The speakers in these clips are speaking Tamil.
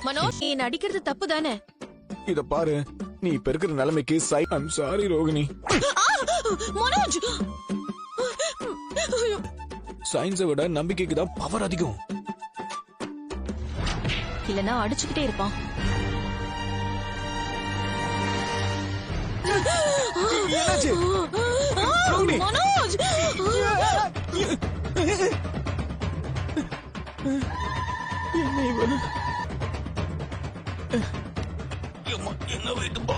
மனோஜ், நீ நடிக்கிறது தப்பு தானே? இத பாரு, நீ இப்ப இருக்கிற நிலைமைக்கு ஐம் சாரி ரோகிணி. மனோஜ், சயின்ஸை விட நம்பிக்கைக்கு தான் பவர் அதிகம். இல்லனா அடிச்சுக்கிட்டே இருப்பான். என்னாச்சு? ரோகிணி, மனோஜ், என்ன இவனு? என்ன வேண்டுமோ?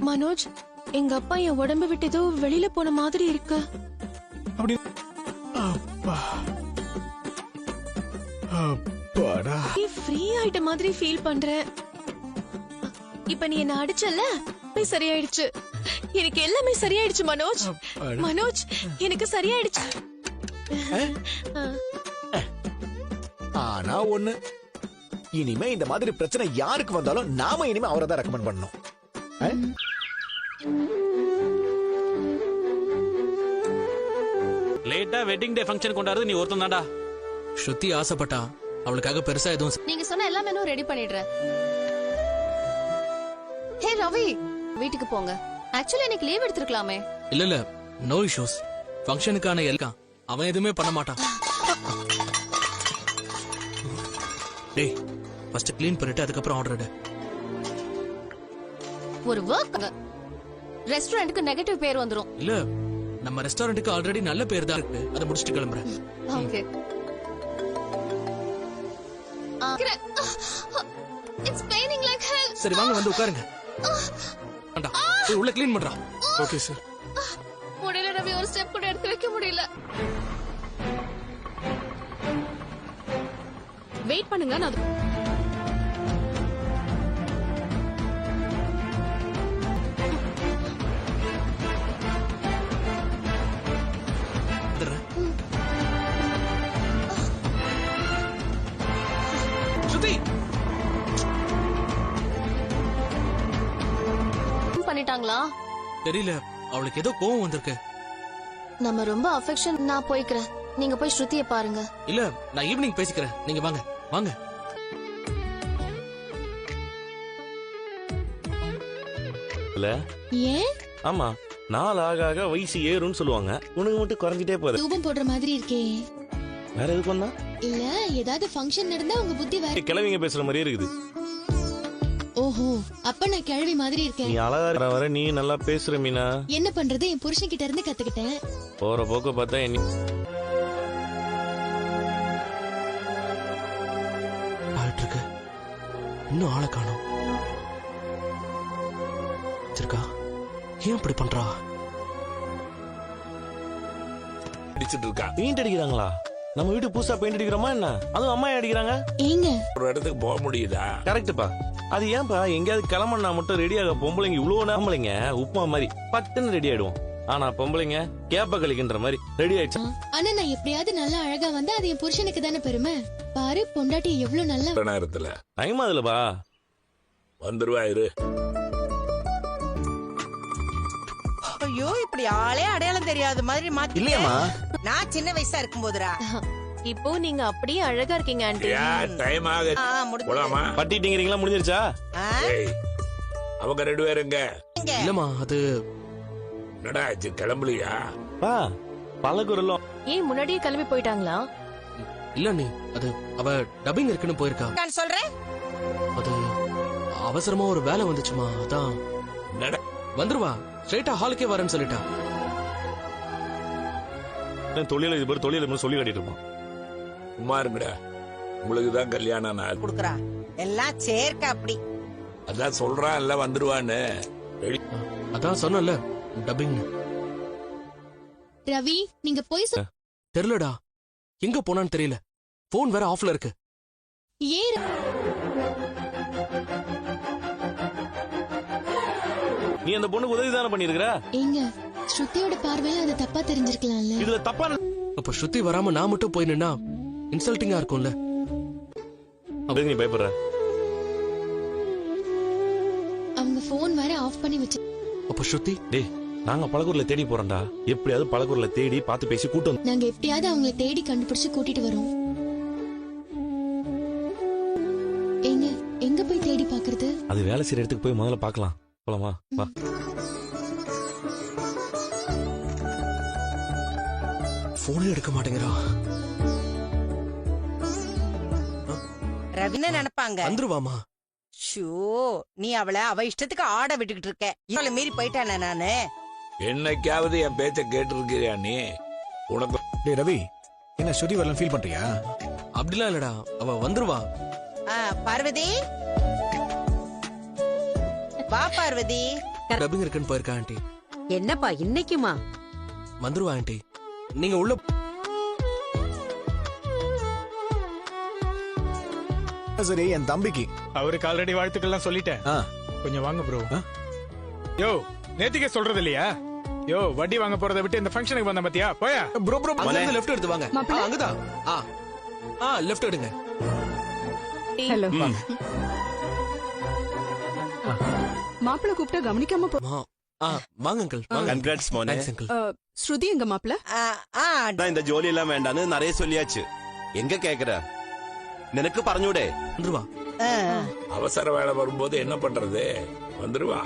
மனோஜ், எங்க அப்பா என் உடம்பு விட்டு ஏதோ வெளியில போன மாதிரி இருக்கு. அப்படி அப்பா அப்பாடா, நீ ஃப்ரீ ஆயிட்ட மாதிரி ஃபீல் பண்ற. இப்ப நீ என்ன அடிச்சல்ல, சரியாயிடுச்சு. எனக்கு எல்லாமே சரியாயிடுச்சு மனோஜ். மனோஜ், எனக்கு சரியாயிடுச்சு. ஆனா ஒண்ணு, இனிமே இந்த மாதிரி பிரச்சனை யாருக்கு வந்தாலும் நாம இனிமே அவரை தான் ரெக்கமெண்ட் பண்ணணும். லேட்டா வெட்டிங் டே ஃபங்க்ஷன் கொண்டாடுறது நீ ஒருத்தன் தான்டா. ஸ்ருதி ஆசைப்பட்டா, அவளுக்காக பெருசா எதுவும். நீங்க சொன்ன எல்லா மெனு ரெடி பண்ணிடுறேன். ஹே ரவி, வீட்டுக்கு போங்க. ஆக்சுவலி எனக்கு லீவ் எடுத்துக்கலாமே. இல்ல நோ இஷ்யூஸ். ஃபங்க்ஷனுக்கான எல்லாம் அவன் எதுவுமே பண்ண மாட்டான். டேய், ஃபர்ஸ்ட் க்ளீன் பண்ணிட்டு அதுக்கப்புறம் ஆர்டர் எடு. ஒரு வர்க் ரெஸ்டாரண்ட்க்கு நெகட்டிவ் பேர் வந்துரும். இல்ல, நம்ம ரெஸ்டாரண்ட்டுக்கு ஆல்ரெடி நல்ல பேர் தான் இருக்கு. அதை முடிச்சிட்டு கிளம்புறேன். Okay. It's paining like hell. சரி வாங்க, வந்து உட்காருங்க. அண்டா, உள்ள க்ளீன் பண்றா. Okay sir. முடியல ரவி, ஒரு ஸ்டெப் கூட எடுத்து வைக்க முடியல. வெயிட் பண்ணுங்க, நான் ஸ்ருதி பண்ணிட்டாங்களா? தெரியல, அவளுக்கு ஏதோ கோவம் வந்திருக்கு. நம்ம ரொம்ப அஃபெக்ஷன். நான் போய்க்கிறேன், நீங்க போய் ஸ்ருதியை பாருங்க. இல்ல, நான் ஈவினிங் பேசிக்கிறேன். நீங்க வாங்க வாங்க. ஏன்? ஆமா, நாள் ஆக ஆக வயசு ஏறும்னு சொல்லுவாங்க. உனக்கு மட்டும் குறைஞ்சிட்டே போகுது. தூபம் போடுற மாதிரி இருக்கே. வேற எதுக்கு வந்தா? இல்ல, ஏதாவது ஃபங்க்ஷன் நடந்தா உங்க புத்தி வேற. கிழவிங்க பேசுற மாதிரியே இருக்குது. ஓஹோ, அப்ப நான் கிழவி மாதிரி நீ இருக்கேன். அழகா வர நீ நல்லா பேசுற மீனா. என்ன பண்றது, என் புருஷன் கிட்ட இருந்து கத்துக்கிட்டேன். போற போக்க பார்த்தா ஆயிட்டு இருக்கு. இன்னும் ஆளை காணோம். இருக்கா, ஏன் இப்படி பண்றா? அடிச்சிட்டு இருக்கா. பெயிண்ட் அடிக்கிறாங்களா? நம்ம வீட்டு புதுசா பெயிண்ட் அடிக்கிறோமா என்ன? அதுவும் அம்மா அடிக்கிறாங்க. ஏங்க, ஒரு இடத்துக்கு போக முடியுதா? கரெக்ட்பா. அது ஏன்பா எங்கேயாவது கிளம்புனா மட்டும் ரெடியாக பொம்பளைங்க இவ்வளவு நாமளைங்க உப்புமா மாதிரி பட்டுன்னு ரெடி ஆயிடுவோம். ஆனா பொம்பளைங்க கேப்ப கழிக்கின்ற மாதிரி ரெடி ஆயிடுச்சு. ஆனா நான் எப்படியாவது நல்லா அழகா வந்தா அது என் புருஷனுக்கு தானே பெருமை. பாரு, பொண்டாட்டி எவ்வளவு நல்லா. நேரத்துல டைம் அதுலப்பா. வந்துருவா இரு. ஐயோ, இப்படி ஆளே அடையாளம் தெரியாத மாதிரி மாத்தி. இல்லையம்மா, நான் சின்ன வயசா இருக்கும் போதுரா. இப்போ நீங்க அப்படியே அழகா இருக்கீங்க ஆண்டி. டைம் ஆகுது. போலாமா? பட்டிட்டீங்கிறீங்களா? முடிஞ்சிருச்சா? ஏய், அவங்க ரெண்டு பேருங்க. இல்லம்மா, அது என்னடா ஆச்சு, கிளம்பலையா? பா பழகுறோம். ஏன் முன்னாடியே கிளம்பி போயிட்டாங்களா? இல்ல நீ, அது அவ டப்பிங் இருக்குன்னு போயிருக்கா. நான் சொல்றேன். அது அவசரமா ஒரு வேலை வந்துச்சுமா, அதான். என்னடா? வந்துருவா, ஸ்ட்ரைட்டா ஹாலுக்கே வரேன்னு சொல்லிட்டா. தொழில இது பேர் தொழில சொல்லி காட்டிட்டு இருப்பான். சும்மா இருங்கடா, உங்களுக்கு தான் கல்யாணம் நாள் குடுக்கறா. எல்லாம் சேர்க்க அப்படி. அதான் சொல்றான், எல்லாம் வந்துருவான்னு. அதான் சொன்னல டப்பிங். ரவி, நீங்க போய் தெரியலடா, எங்க போனான்னு தெரியல. போன் வேற ஆஃப்ல இருக்கு. ஏன் நீ அந்த பொண்ணுக்கு உதவி தானே பண்ணிருக்கிற? ஏங்க, ஸ்ருதியோட பார்வையில அது தப்பா தெரிஞ்சிருக்கலாம்ல. இதுல தப்பா அப்ப ஸ்ருதி வராம நான் மட்டும் போய் நின்னா இன்சல்ட்டிங்கா இருக்கும்ல. நீ பயப்படுற? அவங்க போன் வேற ஆஃப் பண்ணி வச்சு. அப்ப ஸ்ருதி டேய், நாங்க பழக்கூர்ல தேடி போறோம்டா. எப்படியாவது பழக்கூர்ல தேடி பார்த்து பேசி கூட்டு வந்து நாங்க எப்படியாவது அவங்கள தேடி கண்டுபிடிச்சு கூட்டிட்டு வரோம். எங்க எங்க போய் தேடி பாக்குறது? அது வேலை செய்யற இடத்துக்கு போய் முதல்ல பார்க்கலாம். போலாமா? வா. போனே எடுக்க மாட்டேங்கிறா. ரவின்னு நினைப்பாங்க. வந்துருவாமா. ஷோ, நீ அவளை அவ இஷ்டத்துக்கு ஆட விட்டுக்கிட்டு இருக்க. இவளை மீறி போயிட்டானே நானு. என்னைக்காவது என் பேச்ச கேட்டிருக்கிறியா நீ? உனக்கு டேய் ரவி, என்ன ஸ்ருதி வரலாம் ஃபீல் பண்றியா? அப்படிலாம் இல்லடா, அவ வந்துருவா. பார்வதி, வா பார்வதி. டப்பிங் இருக்குன்னு போயிருக்கா ஆண்டி. என்னப்பா இன்னைக்குமா? வந்துருவா ஆண்டி. நீங்க உள்ள சரி, என் தம்பிக்கு அவருக்கு ஆல்ரெடி வாழ்த்துக்கள்லாம் சொல்லிட்டேன். ஆ, கொஞ்சம் வாங்க ப்ரோ. ஆ? யோ, நேத்திக்கே சொல்றது இல்லையா? யோ, வட்டி வாங்க போறதை விட்டு இந்த ஃபங்க்ஷனுக்கு வந்த பாத்தியா? போயா. ப்ரோ ப்ரோ அங்க இருந்து லெஃப்ட் எடுத்து வாங்க. மாப்பிள்ளை. அங்கதான். லெஃப்ட் எடுங்க. ஹலோ. மாப்பிள்ள கூப்பிட்டா கவனிக்காம போ. வாங்க அங்கிள். வாங்க. கங்க்ராட்ஸ் மோனே. Thanks uncle. ஸ்ருதி எங்க மாப்பிள்ள? நான் இந்த ஜோலி எல்லாம் வேண்டான்னு நிறைய சொல்லியாச்சு. எங்க கேக்குற? நினைக்கு പറഞ്ഞൂടെ? வந்துருவா. அவசர வேலை வரும்போது என்ன பண்றது? வந்துருவா.